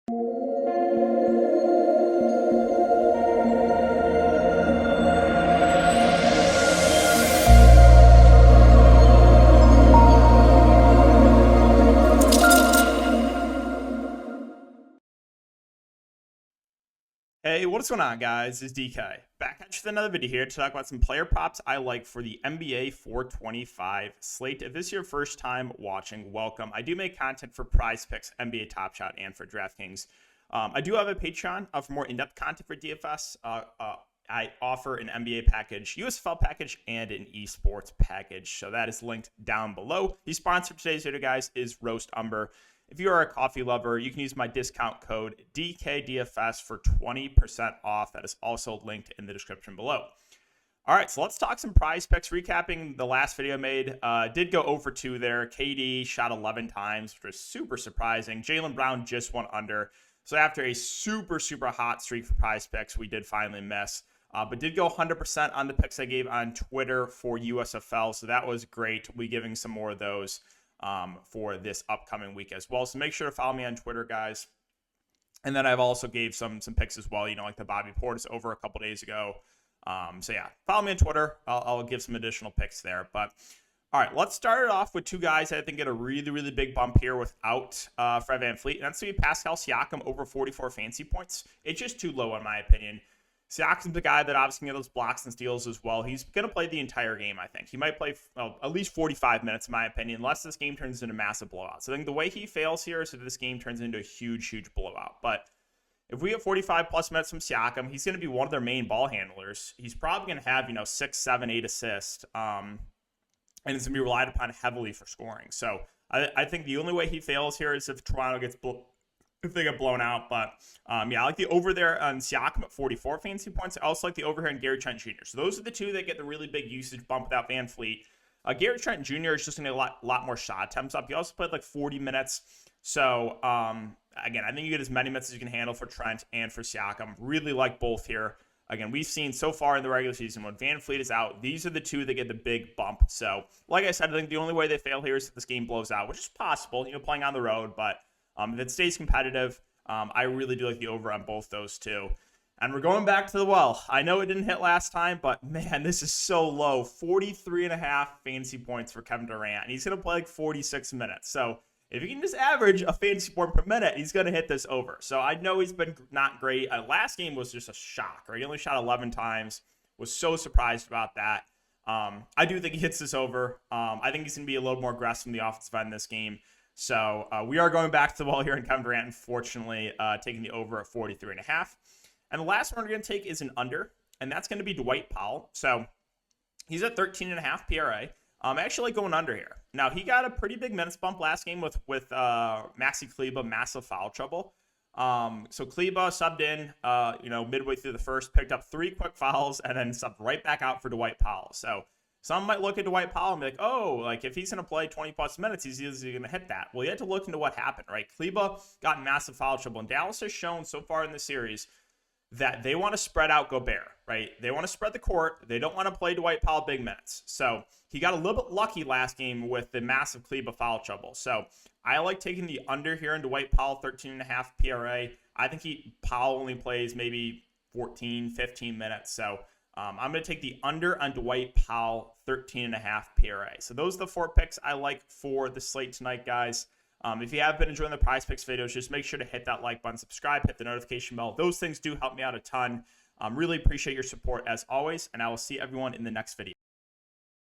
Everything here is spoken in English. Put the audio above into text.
Hey, what's going on, guys? It's DK. Back at you with another video here to talk about some player props I like for the NBA 425 slate. If this is your first time watching, welcome. I do make content for Prizepicks, NBA Top Shot, and for DraftKings. I do have a Patreon for more in-depth content for DFS. I offer an NBA package, USFL package, and an esports package. So that is linked down below. The sponsor for today's video, guys, is Roast Umber. If you are a coffee lover, you can use my discount code DKDFS for 20% off. That is also linked in the description below. All right, so let's talk some prize picks. Recapping the last video I made, did go over 2 there. KD shot 11 times, which was super surprising. Jaylen Brown just went under. So after a super hot streak for prize picks, we did finally miss. But did go 100% on the picks I gave on Twitter for USFL. So that was great. We'll be giving some more of those for this upcoming week as well. So make sure to follow me on Twitter, guys. And then I've also gave some picks as well, you know, like the Bobby Portis over a couple days ago. So yeah, follow me on Twitter. I'll give some additional picks there. But all right, let's start it off with 2 guys that I think get a really big bump here without Fred VanVleet. And that's going to be Pascal Siakam over 44 fantasy points. It's just too low in my opinion. Siakam's the guy that obviously can get those blocks and steals as well. He's going to play the entire game, I think. He might play at least 45 minutes, in my opinion, unless this game turns into a massive blowout. So I think the way he fails here is if this game turns into a huge blowout. But if we get 45-plus minutes from Siakam, he's going to be one of their main ball handlers. He's probably going to have, 6, 7, 8 assists, and it's going to be relied upon heavily for scoring. So I think the only way he fails here is if Toronto gets if they get blown out. But yeah, I like the over there on Siakam at 44 fantasy points. I also like the over here on Garrett Trent Jr. So those are the 2 that get the really big usage bump without VanVleet. Garrett Trent Jr. is just going to get a lot more shot attempts up. He also played like 40 minutes. So again, I think you get as many minutes as you can handle for Trent and for Siakam. Really like both here. Again, we've seen so far in the regular season when VanVleet is out, these are the 2 that get the big bump. So like I said, I think the only way they fail here is if this game blows out, which is possible, playing on the road. But if it stays competitive, I really do like the over on both those 2. And we're going back to the well. I know it didn't hit last time, but man, this is so low. 43.5 fantasy points for Kevin Durant. And he's going to play like 46 minutes. So if he can just average a fantasy point per minute, he's going to hit this over. So I know he's been not great. Last game was just a shock, right? He only shot 11 times. Was so surprised about that. I do think he hits this over. I think he's going to be a little more aggressive from the offensive end in this game. So we are going back to the wall here in Kevin Durant, unfortunately, taking the over at 43.5. And the last one we're going to take is an under, and that's going to be Dwight Powell. So he's at 13.5 PRA. Actually going under here. Now, he got a pretty big minutes bump last game with Maxi Kleber, massive foul trouble. So Kleber subbed in, midway through the first, picked up 3 quick fouls, and then subbed right back out for Dwight Powell. So some might look at Dwight Powell and be like, oh, like if he's going to play 20-plus minutes, he's easily going to hit that. Well, you have to look into what happened, right? Kleber got massive foul trouble, and Dallas has shown so far in the series that they want to spread out Gobert, right? They want to spread the court. They don't want to play Dwight Powell big minutes. So he got a little bit lucky last game with the massive Kleber foul trouble. So I like taking the under here in Dwight Powell, 13.5 PRA. I think Powell only plays maybe 14, 15 minutes. So I'm going to take the under on Dwight Powell, 13.5 PRA. So those are the 4 picks I like for the slate tonight, guys. If you have been enjoying the Prize Picks videos, just make sure to hit that like button, subscribe, hit the notification bell. Those things do help me out a ton. Really appreciate your support as always, and I will see everyone in the next video.